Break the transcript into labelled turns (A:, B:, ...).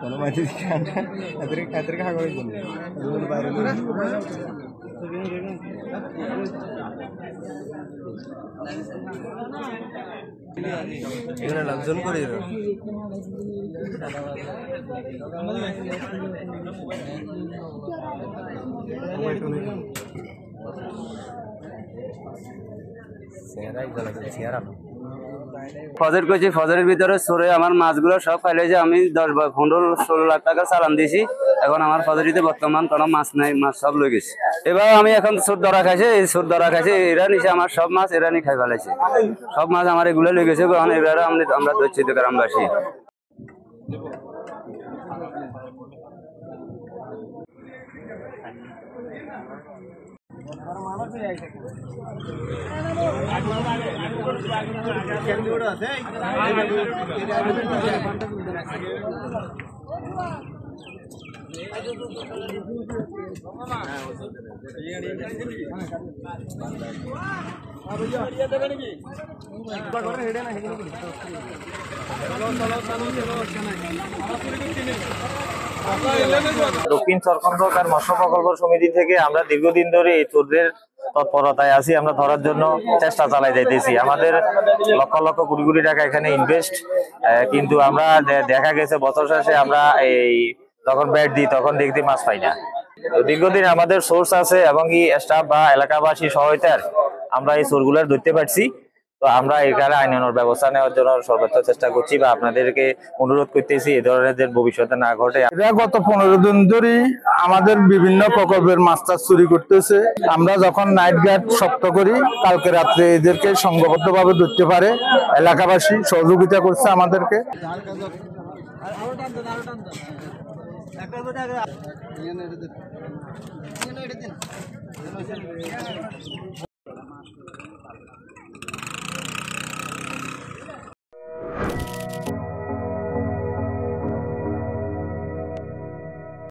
A: কোনো মাঝে এদের খাগড়ের জন্য বাইরে এখানে লোকজন করে
B: ফজর করছি, ফজরের ভিতরে সরে আমার মাছগুলো সব খাইলে যে আমি 10-15-16 লাখ টাকা চালান দিয়েছি। এখন আমার ফজরিতে বর্তমান কোনো মাছ নাই, মাছ সব লই গেছে। এবার আমি এখন সুর ধরা খাইছে, এই সুর ধরা খাইছে, এরা নিচে আমার সব মাছ এরা নি খাই ফেলাইছে। সব মাছ আমার এগুলো লই গেছে, কারণ এবারে আমরা ধরছি তো গ্রামবাসী।
C: দক্ষিণ চরকন্দকার মৎস্য প্রকল্প সমিতি থেকে আমরা দীর্ঘদিন ধরে এই চোরদের তৎপরতায় আছি। আমরা ধরার জন্য চেষ্টা চালাই যাইতেছি। আমাদের লক্ষ লক্ষ কোটি কোটি টাকা এখানে ইনভেস্ট, কিন্তু আমরা দেখা গেছে বছর শেষে আমরা এই যখন ব্যাট দিই তখন দেখতে মাছ পাই না। তো দীর্ঘদিন আমাদের সোর্স আছে এবং এই স্টাফ বা এলাকাবাসী সহায়তার আমরা এই চোরগুলোর ধরতে পারছি। তো আমরা এখানে আইনানুগ ব্যবস্থা নেওয়ার জন্য সর্বোচ্চ চেষ্টা করছি বা আপনাদেরকে অনুরোধ করতেছি এই ধরনের ভবিষ্যতে না ঘটে।
D: এরা গত 15 দিন ধরে আমাদের বিভিন্ন প্রকল্পের মাছ টাছ চুরি করতেছে। আমরা যখন নাইট গার্ড শক্ত করি, কালকে রাত্রে এদেরকে সংঘবদ্ধ ভাবে ধরতে পারে। এলাকাবাসী সহযোগিতা করছে আমাদেরকে।